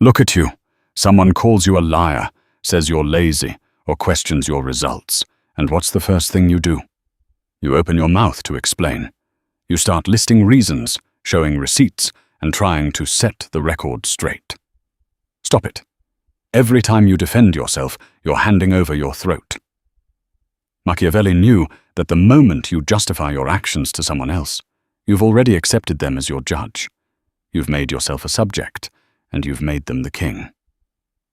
Look at you. Someone calls you a liar, says you're lazy, or questions your results, and what's the first thing you do? You open your mouth to explain. You start listing reasons, showing receipts, and trying to set the record straight. Stop it. Every time you defend yourself, you're handing over your throat. Machiavelli knew that the moment you justify your actions to someone else, you've already accepted them as your judge. You've made yourself a subject, and you've made them the king.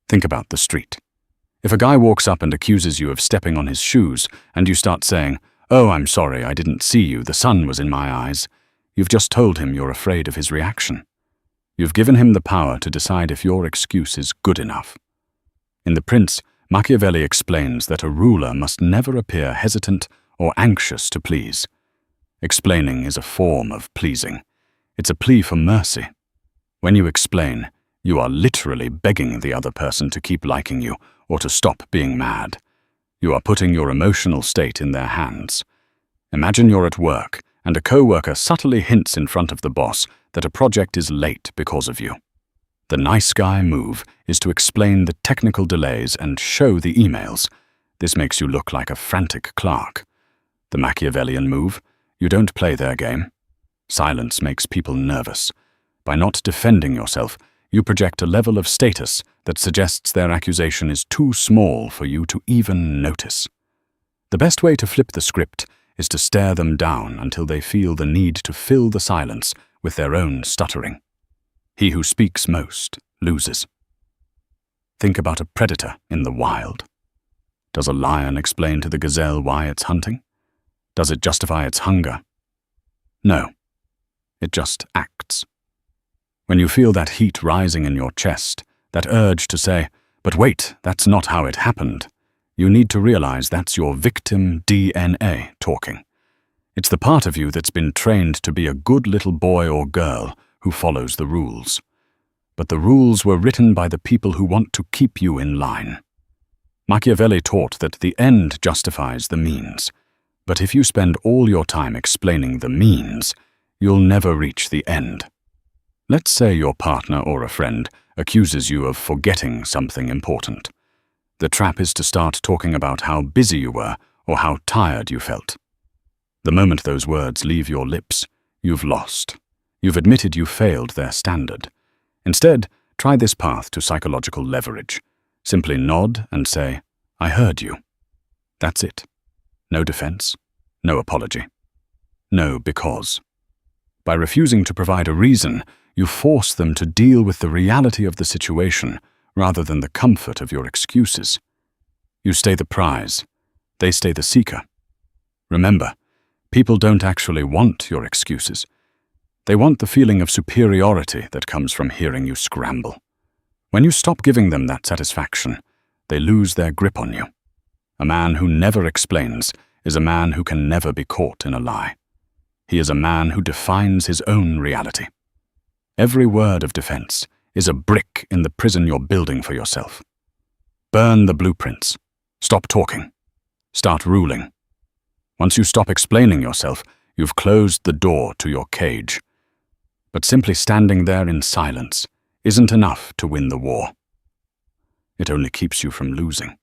Think about the street. If a guy walks up and accuses you of stepping on his shoes, and you start saying, "Oh, I'm sorry, I didn't see you, the sun was in my eyes," you've just told him you're afraid of his reaction. You've given him the power to decide if your excuse is good enough. In The Prince, Machiavelli explains that a ruler must never appear hesitant or anxious to please. Explaining is a form of pleasing. It's a plea for mercy. When you explain, you are literally begging the other person to keep liking you or to stop being mad. You are putting your emotional state in their hands. Imagine you're at work and a co-worker subtly hints in front of the boss that a project is late because of you. The nice guy move is to explain the technical delays and show the emails. This makes you look like a frantic clerk. The Machiavellian move, you don't play their game. Silence makes people nervous. By not defending yourself, you project a level of status that suggests their accusation is too small for you to even notice. The best way to flip the script is to stare them down until they feel the need to fill the silence with their own stuttering. He who speaks most loses. Think about a predator in the wild. Does a lion explain to the gazelle why it's hunting? Does it justify its hunger? No. It just acts. When you feel that heat rising in your chest, that urge to say, "But wait, that's not how it happened," you need to realize that's your victim DNA talking. It's the part of you that's been trained to be a good little boy or girl who follows the rules. But the rules were written by the people who want to keep you in line. Machiavelli taught that the end justifies the means. But if you spend all your time explaining the means, you'll never reach the end. Let's say your partner or a friend accuses you of forgetting something important. The trap is to start talking about how busy you were or how tired you felt. The moment those words leave your lips, you've lost. You've admitted you failed their standard. Instead, try this path to psychological leverage. Simply nod and say, "I heard you." That's it. No defense, no apology. No because. By refusing to provide a reason, you force them to deal with the reality of the situation rather than the comfort of your excuses. You stay the prize. They stay the seeker. Remember, people don't actually want your excuses. They want the feeling of superiority that comes from hearing you scramble. When you stop giving them that satisfaction, they lose their grip on you. A man who never explains is a man who can never be caught in a lie. He is a man who defines his own reality. Every word of defense is a brick in the prison you're building for yourself. Burn the blueprints. Stop talking. Start ruling. Once you stop explaining yourself, you've closed the door to your cage. But simply standing there in silence isn't enough to win the war. It only keeps you from losing.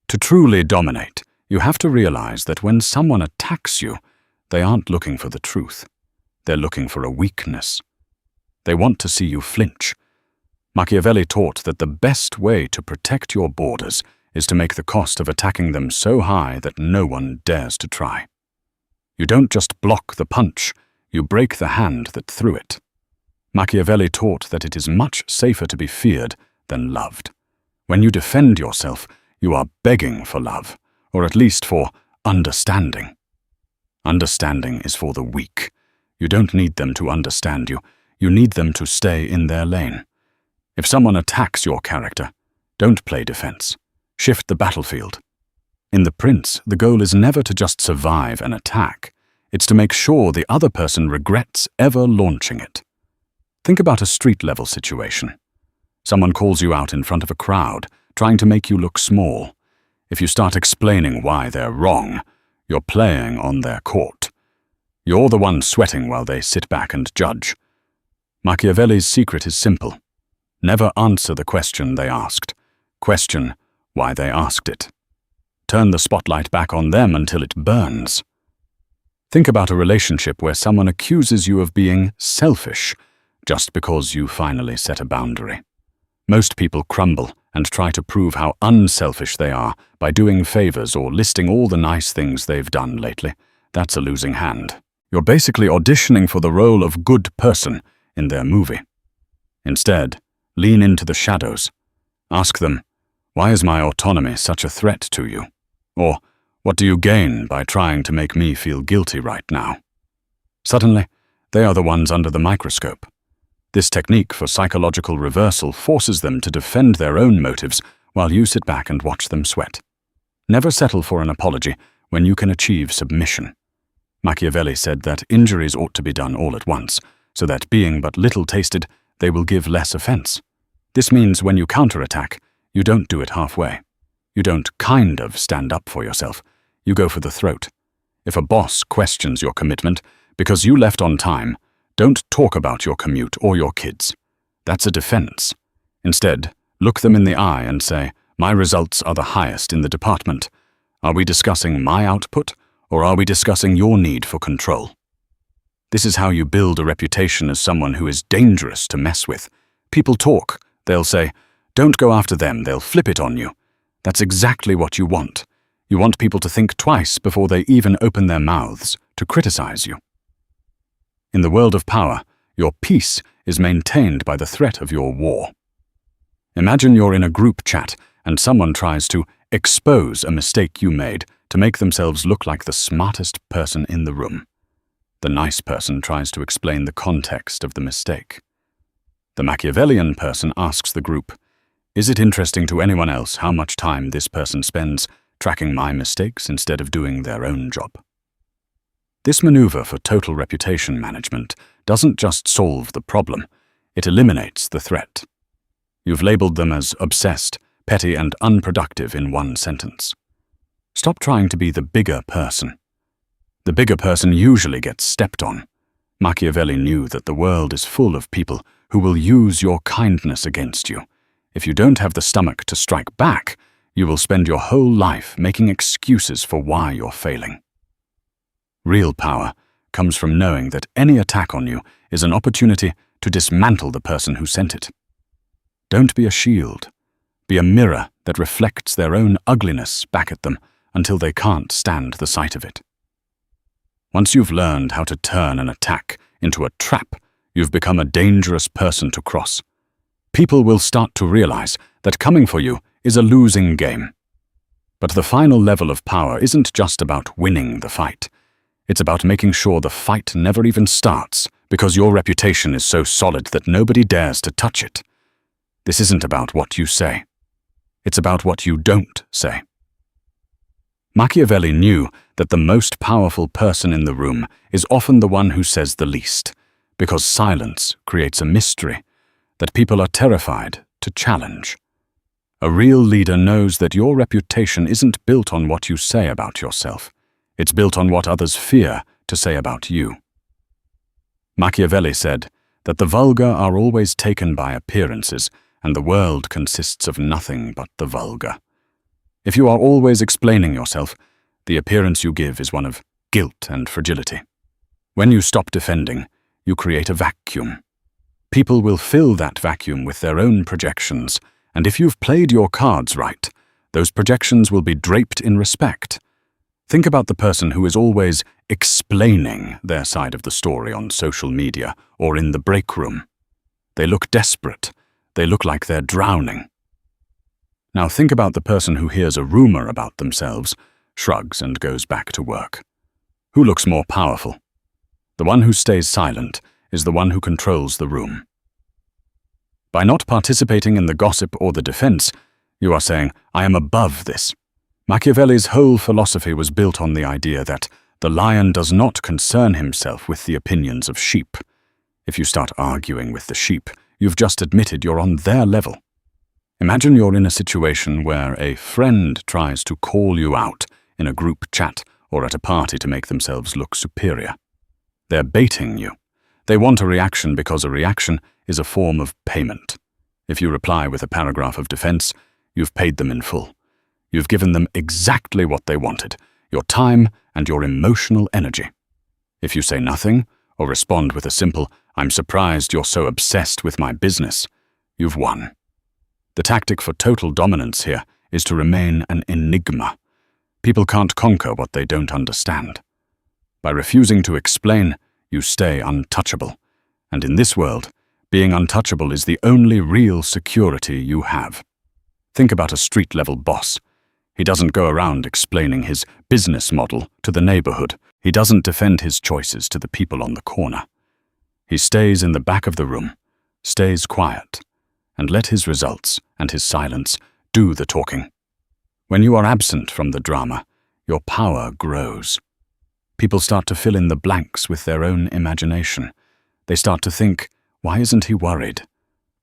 To truly dominate, you have to realize that when someone attacks you, they aren't looking for the truth. They're looking for a weakness. They want to see you flinch. Machiavelli taught that the best way to protect your borders is to make the cost of attacking them so high that no one dares to try. You don't just block the punch, you break the hand that threw it. Machiavelli taught that it is much safer to be feared than loved. When you defend yourself, you are begging for love, or at least for understanding. Understanding is for the weak. You don't need them to understand you. You need them to stay in their lane. If someone attacks your character, don't play defense. Shift the battlefield. In The Prince, the goal is never to just survive an attack. It's to make sure the other person regrets ever launching it. Think about a street-level situation. Someone calls you out in front of a crowd, trying to make you look small. If you start explaining why they're wrong, you're playing on their court. You're the one sweating while they sit back and judge. Machiavelli's secret is simple. Never answer the question they asked. Question why they asked it. Turn the spotlight back on them until it burns. Think about a relationship where someone accuses you of being selfish just because you finally set a boundary. Most people crumble and try to prove how unselfish they are by doing favors or listing all the nice things they've done lately. That's a losing hand. You're basically auditioning for the role of good person in their movie. Instead, lean into the shadows. Ask them, why is my autonomy such a threat to you? Or, what do you gain by trying to make me feel guilty right now? Suddenly, they are the ones under the microscope. This technique for psychological reversal forces them to defend their own motives while you sit back and watch them sweat. Never settle for an apology when you can achieve submission. Machiavelli said that injuries ought to be done all at once, so that being but little tasted, they will give less offense. This means when you counterattack, you don't do it halfway. You don't kind of stand up for yourself. You go for the throat. If a boss questions your commitment because you left on time, don't talk about your commute or your kids. That's a defense. Instead, look them in the eye and say, my results are the highest in the department. Are we discussing my output, or are we discussing your need for control? This is how you build a reputation as someone who is dangerous to mess with. People talk. They'll say, don't go after them, they'll flip it on you. That's exactly what you want. You want people to think twice before they even open their mouths to criticize you. In the world of power, your peace is maintained by the threat of your war. Imagine you're in a group chat and someone tries to expose a mistake you made to make themselves look like the smartest person in the room. The nice person tries to explain the context of the mistake. The Machiavellian person asks the group, is it interesting to anyone else how much time this person spends tracking my mistakes instead of doing their own job? This maneuver for total reputation management doesn't just solve the problem, it eliminates the threat. You've labeled them as obsessed, petty, and unproductive in one sentence. Stop trying to be the bigger person. The bigger person usually gets stepped on. Machiavelli knew that the world is full of people who will use your kindness against you. If you don't have the stomach to strike back, you will spend your whole life making excuses for why you're failing. Real power comes from knowing that any attack on you is an opportunity to dismantle the person who sent it. Don't be a shield. Be a mirror that reflects their own ugliness back at them until they can't stand the sight of it. Once you've learned how to turn an attack into a trap, you've become a dangerous person to cross. People will start to realize that coming for you is a losing game. But the final level of power isn't just about winning the fight. It's about making sure the fight never even starts because your reputation is so solid that nobody dares to touch it. This isn't about what you say. It's about what you don't say. Machiavelli knew that the most powerful person in the room is often the one who says the least, because silence creates a mystery that people are terrified to challenge. A real leader knows that your reputation isn't built on what you say about yourself. It's built on what others fear to say about you. Machiavelli said that the vulgar are always taken by appearances, and the world consists of nothing but the vulgar. If you are always explaining yourself, the appearance you give is one of guilt and fragility. When you stop defending, you create a vacuum. People will fill that vacuum with their own projections, and if you've played your cards right, those projections will be draped in respect. Think about the person who is always explaining their side of the story on social media or in the break room. They look desperate. They look like they're drowning. Now think about the person who hears a rumor about themselves, shrugs, and goes back to work. Who looks more powerful? The one who stays silent is the one who controls the room. By not participating in the gossip or the defense, you are saying, I am above this. Machiavelli's whole philosophy was built on the idea that the lion does not concern himself with the opinions of sheep. If you start arguing with the sheep, you've just admitted you're on their level. Imagine you're in a situation where a friend tries to call you out in a group chat or at a party to make themselves look superior. They're baiting you. They want a reaction because a reaction is a form of payment. If you reply with a paragraph of defense, you've paid them in full. You've given them exactly what they wanted, your time and your emotional energy. If you say nothing, or respond with a simple, "I'm surprised you're so obsessed with my business," you've won. The tactic for total dominance here is to remain an enigma. People can't conquer what they don't understand. By refusing to explain, you stay untouchable. And in this world, being untouchable is the only real security you have. Think about a street-level boss. He doesn't go around explaining his business model to the neighborhood. He doesn't defend his choices to the people on the corner. He stays in the back of the room, stays quiet, and let his results and his silence do the talking. When you are absent from the drama, your power grows. People start to fill in the blanks with their own imagination. They start to think, why isn't he worried?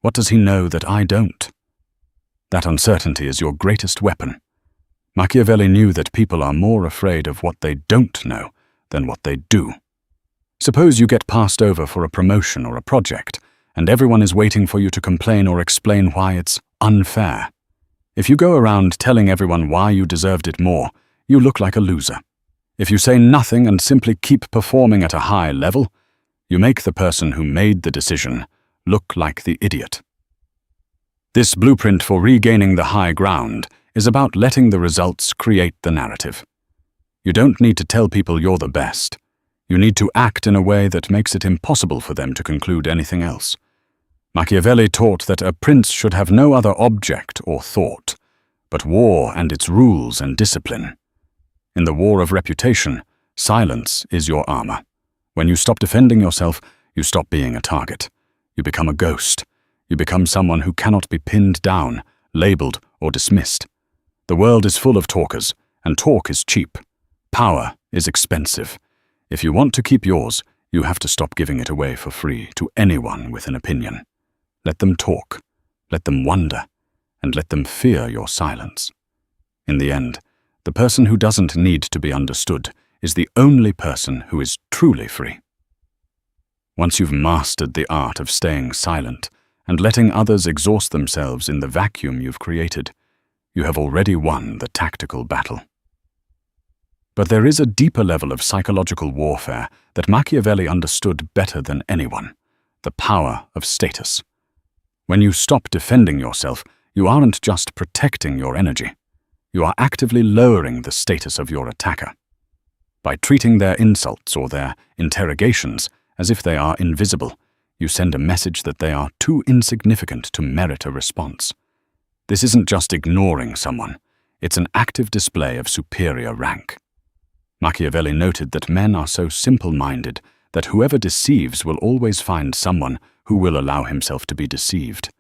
What does he know that I don't? That uncertainty is your greatest weapon. Machiavelli knew that people are more afraid of what they don't know than what they do. Suppose you get passed over for a promotion or a project, and everyone is waiting for you to complain or explain why it's unfair. If you go around telling everyone why you deserved it more, you look like a loser. If you say nothing and simply keep performing at a high level, you make the person who made the decision look like the idiot. This blueprint for regaining the high ground is about letting the results create the narrative. You don't need to tell people you're the best. You need to act in a way that makes it impossible for them to conclude anything else. Machiavelli taught that a prince should have no other object or thought, but war and its rules and discipline. In the war of reputation, silence is your armor. When you stop defending yourself, you stop being a target. You become a ghost. You become someone who cannot be pinned down, labeled, or dismissed. The world is full of talkers, and talk is cheap. Power is expensive. If you want to keep yours, you have to stop giving it away for free to anyone with an opinion. Let them talk, let them wonder, and let them fear your silence. In the end, the person who doesn't need to be understood is the only person who is truly free. Once you've mastered the art of staying silent and letting others exhaust themselves in the vacuum you've created, you have already won the tactical battle. But there is a deeper level of psychological warfare that Machiavelli understood better than anyone: the power of status. When you stop defending yourself, you aren't just protecting your energy. You are actively lowering the status of your attacker. By treating their insults or their interrogations as if they are invisible, you send a message that they are too insignificant to merit a response. This isn't just ignoring someone, it's an active display of superior rank. Machiavelli noted that men are so simple-minded that whoever deceives will always find someone who will allow himself to be deceived.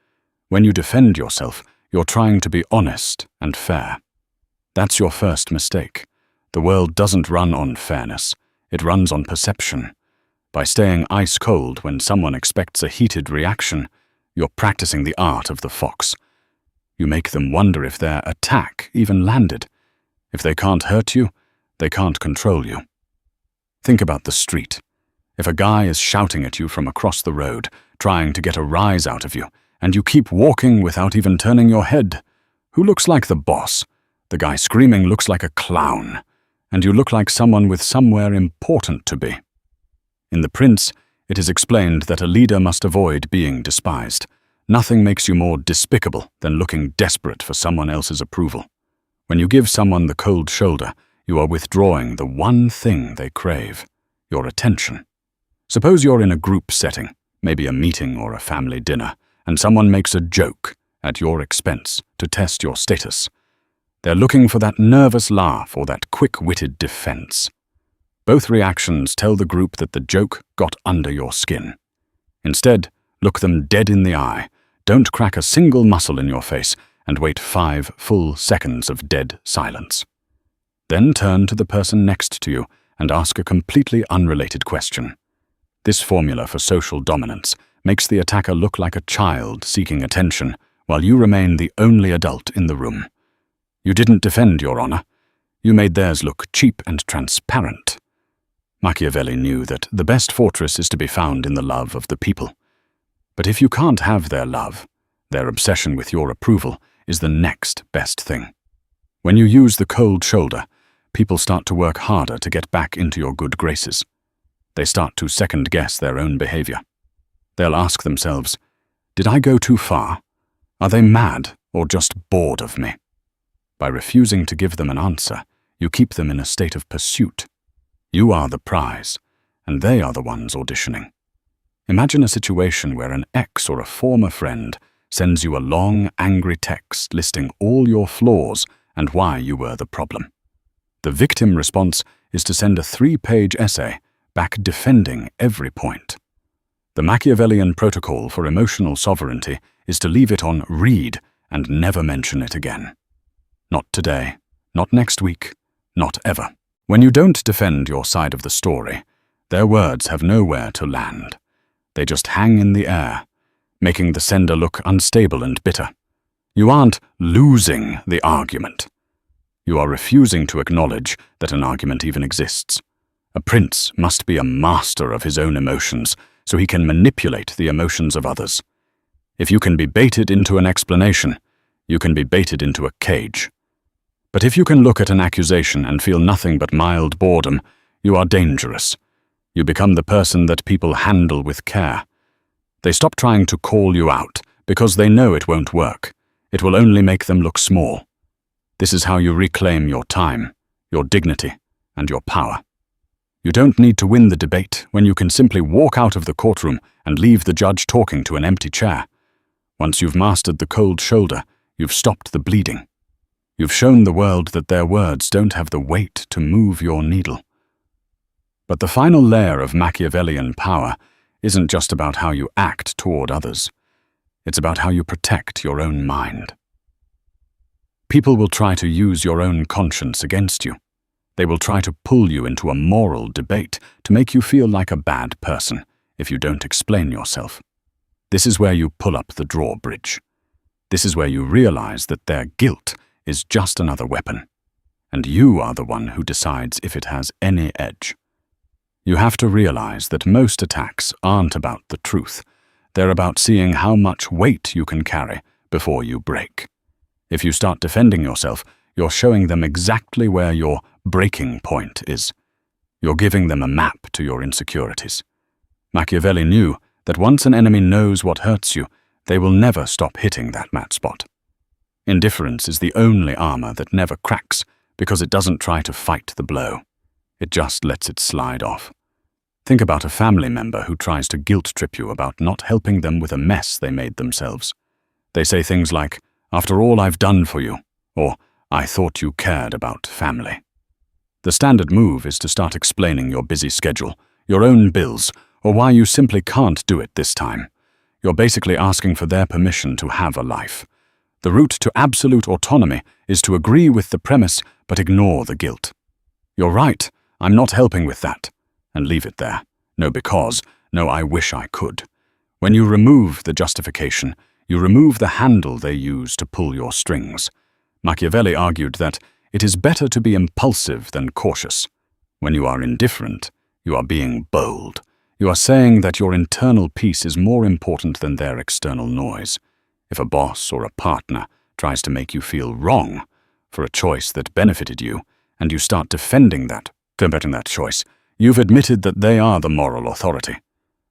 When you defend yourself, you're trying to be honest and fair. That's your first mistake. The world doesn't run on fairness, it runs on perception. By staying ice-cold when someone expects a heated reaction, you're practicing the art of the fox. You make them wonder if their attack even landed. If they can't hurt you, they can't control you. Think about the street. If a guy is shouting at you from across the road, trying to get a rise out of you, and you keep walking without even turning your head, who looks like the boss? The guy screaming looks like a clown, and you look like someone with somewhere important to be. In The Prince, it is explained that a leader must avoid being despised. Nothing makes you more despicable than looking desperate for someone else's approval. When you give someone the cold shoulder, you are withdrawing the one thing they crave: your attention. Suppose you're in a group setting, maybe a meeting or a family dinner, and someone makes a joke at your expense to test your status. They're looking for that nervous laugh or that quick-witted defense. Both reactions tell the group that the joke got under your skin. Instead, look them dead in the eye, don't crack a single muscle in your face, and wait 5 full seconds of dead silence. Then turn to the person next to you and ask a completely unrelated question. This formula for social dominance makes the attacker look like a child seeking attention, while you remain the only adult in the room. You didn't defend your honor. You made theirs look cheap and transparent. Machiavelli knew that the best fortress is to be found in the love of the people. But if you can't have their love, Their obsession with your approval is the next best thing. When you use the cold shoulder, people start to work harder to get back into your good graces. They start to second-guess their own behavior. They'll ask themselves, did I go too far? Are they mad or just bored of me? By refusing to give them an answer, you keep them in a state of pursuit. You are the prize, and they are the ones auditioning. Imagine a situation where an ex or a former friend sends you a long, angry text listing all your flaws and why you were the problem. The victim response is to send a 3-page essay back defending every point. The Machiavellian protocol for emotional sovereignty is to leave it on read and never mention it again. Not today, not next week, not ever. When you don't defend your side of the story, their words have nowhere to land. They just hang in the air, making the sender look unstable and bitter. You aren't losing the argument. You are refusing to acknowledge that an argument even exists. A prince must be a master of his own emotions so he can manipulate the emotions of others. If you can be baited into an explanation, you can be baited into a cage. But if you can look at an accusation and feel nothing but mild boredom, you are dangerous. You become the person that people handle with care. They stop trying to call you out because they know it won't work. It will only make them look small. This is how you reclaim your time, your dignity, and your power. You don't need to win the debate when you can simply walk out of the courtroom and leave the judge talking to an empty chair. Once you've mastered the cold shoulder, you've stopped the bleeding. You've shown the world that their words don't have the weight to move your needle. But the final layer of Machiavellian power isn't just about how you act toward others. It's about how you protect your own mind. People will try to use your own conscience against you. They will try to pull you into a moral debate to make you feel like a bad person if you don't explain yourself. This is where you pull up the drawbridge. This is where you realize that their guilt is just another weapon, and you are the one who decides if it has any edge. You have to realize that most attacks aren't about the truth. They're about seeing how much weight you can carry before you break. If you start defending yourself, you're showing them exactly where your breaking point is. You're giving them a map to your insecurities. Machiavelli knew that once an enemy knows what hurts you, they will never stop hitting that mat spot. Indifference is the only armor that never cracks because it doesn't try to fight the blow. It just lets it slide off. Think about a family member who tries to guilt-trip you about not helping them with a mess they made themselves. They say things like, "After all I've done for you," or "I thought you cared about family." The standard move is to start explaining your busy schedule, your own bills, or why you simply can't do it this time. You're basically asking for their permission to have a life. The route to absolute autonomy is to agree with the premise but ignore the guilt. "You're right, I'm not helping with that," and leave it there. No because, no I wish I could. When you remove the justification, you remove the handle they use to pull your strings. Machiavelli argued that it is better to be impulsive than cautious. When you are indifferent, you are being bold. You are saying that your internal peace is more important than their external noise. If a boss or a partner tries to make you feel wrong for a choice that benefited you, and you start defending that choice, you've admitted that they are the moral authority.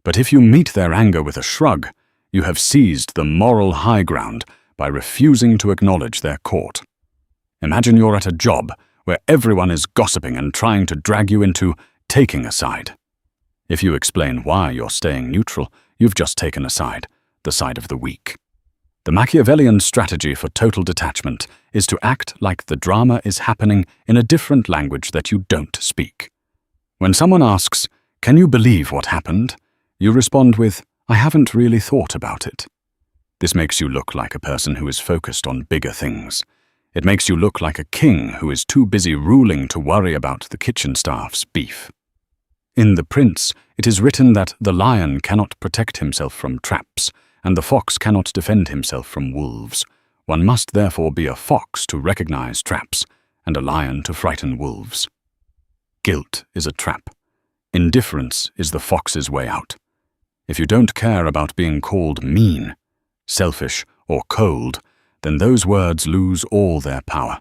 But if you meet their anger with a shrug, you have seized the moral high ground by refusing to acknowledge their court. Imagine you're at a job where everyone is gossiping and trying to drag you into taking a side. If you explain why you're staying neutral, you've just taken a side, the side of the weak. The Machiavellian strategy for total detachment is to act like the drama is happening in a different language that you don't speak. When someone asks, "Can you believe what happened?" you respond with, "I haven't really thought about it." This makes you look like a person who is focused on bigger things. It makes you look like a king who is too busy ruling to worry about the kitchen staff's beef. In The Prince, it is written that the lion cannot protect himself from traps, and the fox cannot defend himself from wolves. One must therefore be a fox to recognize traps, and a lion to frighten wolves. Guilt is a trap. Indifference is the fox's way out. If you don't care about being called mean, selfish, or cold, then those words lose all their power.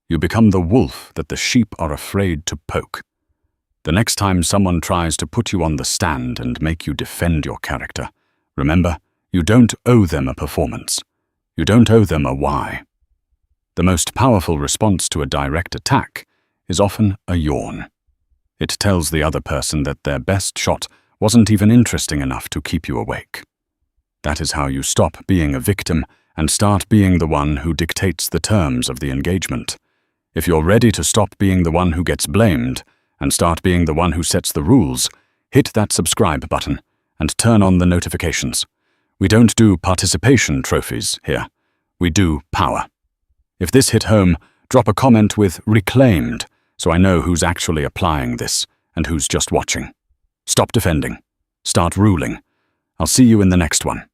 You become the wolf that the sheep are afraid to poke. The next time someone tries to put you on the stand and make you defend your character, remember, you don't owe them a performance. You don't owe them a why. The most powerful response to a direct attack is often a yawn. It tells the other person that their best shot wasn't even interesting enough to keep you awake. That is how you stop being a victim and start being the one who dictates the terms of the engagement. If you're ready to stop being the one who gets blamed and start being the one who sets the rules, hit that subscribe button and turn on the notifications. We don't do participation trophies here. We do power. If this hit home, drop a comment with reclaimed so I know who's actually applying this and who's just watching. Stop defending. Start ruling. I'll see you in the next one.